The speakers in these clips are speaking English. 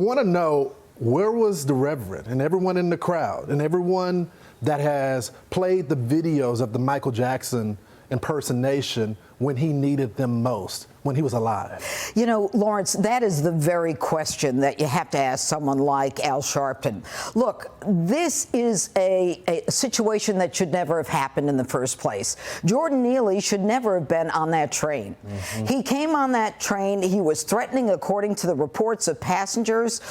want to know, where was the Reverend and everyone in the crowd and everyone that has played the videos of the Michael Jackson impersonation when he needed them most, when he was alive? You know, Lawrence, that is the very question that you have to ask someone like Al Sharpton. Look, this is a situation that should never have happened in the first place. Jordan Neely should never have been on that train. He came on that train. He was threatening, according to the reports of passengers.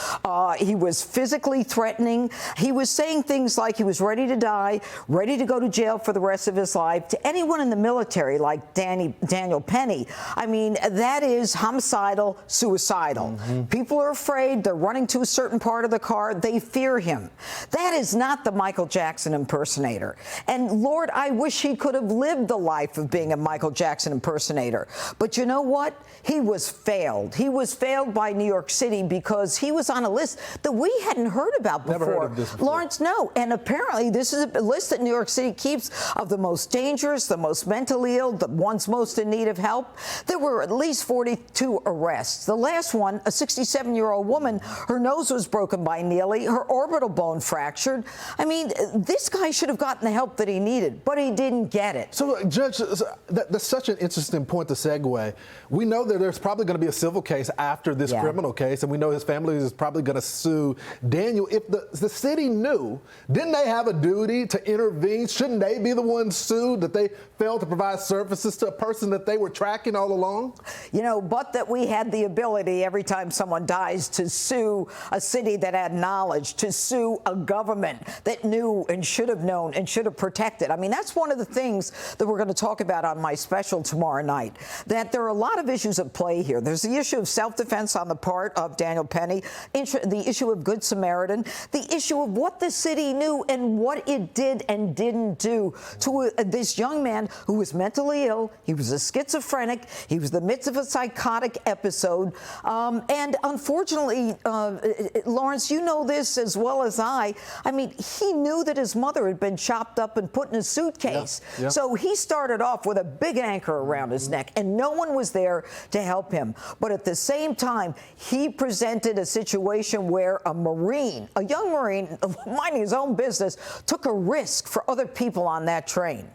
He was physically threatening. He was saying things like he was ready to die, ready to go to jail for the rest of his life. To anyone in the military, like Daniel Penny, I mean, that is homicidal, suicidal. People are afraid. They're running to a certain part of the car. They fear him. That is not the Michael Jackson impersonator. And Lord, I wish he could have lived the life of being a Michael Jackson impersonator. But you know what? He was failed. He was failed by New York City because he was on a list that we hadn't heard about before. Never heard of this before. Lawrence, no. And apparently this is a list that New York City keeps of the most dangerous, the most mentally ill, the ones most in need of help. There were at least 42 arrests. The last one, a 67-year-old woman, her nose was broken by Neely, her orbital bone fractured. I mean, this guy should have gotten the help that he needed, but he didn't get it. So, Judge, that's such an interesting point to segue. We know that there's probably going to be a civil case after this criminal case, and we know his family is probably going to sue Daniel. If the city knew, didn't they have a duty to intervene? Shouldn't they be the ones sued that they failed to provide services to a person that they were tracking all along? You know, but that we had the ability every time someone dies to sue a city that had knowledge, to sue a government that knew and should have known and should have protected. I mean, that's one of the things that we're going to talk about on my special tomorrow night, that there are a lot of issues at play here. There's the issue of self-defense on the part of Daniel Penny, the issue of Good Samaritan, the issue of what the city knew and what it did and didn't do to this young man who was mentally ill. He was a schizophrenic. He was in the midst of a psychotic episode. And unfortunately, Lawrence, you know this as well as I mean, he knew that his mother had been chopped up and put in a suitcase. So he started off with a big anchor around his neck, and no one was there to help him. But at the same time, he presented a situation where a Marine, a young Marine, minding his own business, took a risk for other people on that train.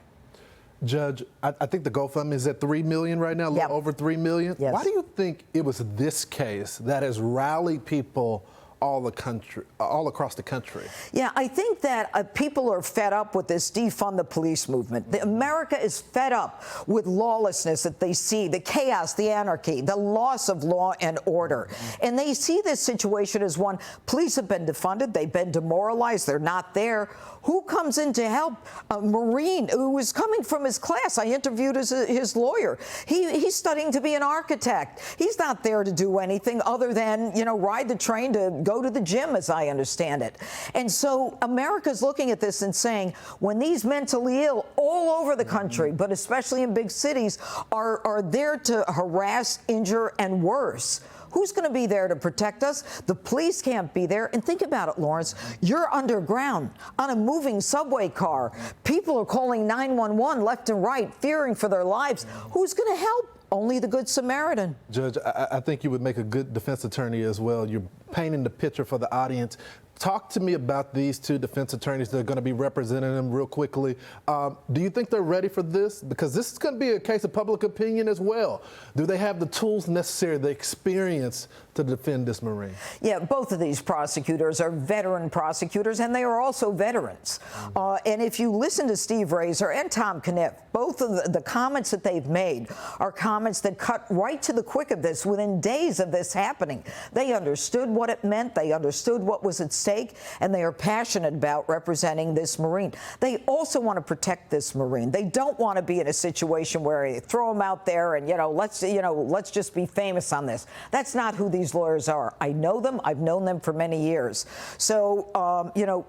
Judge, I think the GoFundMe is at $3 million right now, a little over $3 million. Yes. Why do you think it was this case that has rallied people all across the country? Yeah, I think that people are fed up with this defund the police movement. America is fed up with lawlessness that they see, the chaos, the anarchy, the loss of law and order. And they see this situation as one, police have been defunded, they've been demoralized, they're not there. Who comes in to help? A Marine who was coming from his class. I interviewed his lawyer. He's studying to be an architect. He's not there to do anything other than, you know, ride the train to go to the gym, as I understand it. And so America's looking at this and saying, when these mentally ill all over the country, but especially in big cities, are there to harass, injure, and worse, who's going to be there to protect us? The police can't be there. And think about it, Lawrence. You're underground on a moving subway car. People are calling 911 left and right, fearing for their lives. Who's going to help? Only the Good Samaritan. Judge, I think you would make a good defense attorney as well. You're painting the picture for the audience. Talk to me about these two defense attorneys that are going to be representing them real quickly. Do you think they're ready for this? Because this is going to be a case of public opinion as well. Do they have the tools necessary, the experience to defend this Marine? Yeah, both of these prosecutors are veteran prosecutors, and they are also veterans. And if you listen to Steve Razor and Tom Kniff, both of the comments that they've made are comments that cut right to the quick of this within days of this happening. They understood what it meant. They understood what was at stake, and they are passionate about representing this Marine. They also want to protect this Marine. They don't want to be in a situation where they throw him out there and, let's just be famous on this. That's not who these lawyers are. I know them. I've known them for many years. So,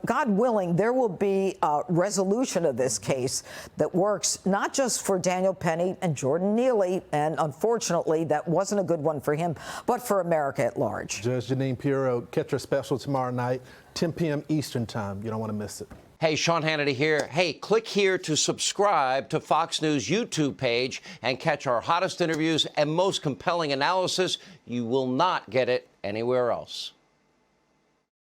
God willing, there will be a resolution of this case that works not just for Daniel Penny and Jordan Neely, and unfortunately, that wasn't a good one for him, but for America at large. Judge Jeanine Pirro, catch her special tomorrow night, 10 p.m. Eastern time. You don't want to miss it. Hey, Sean Hannity here. Hey, click here to subscribe to Fox News YouTube page and catch our hottest interviews and most compelling analysis. You will not get it anywhere else.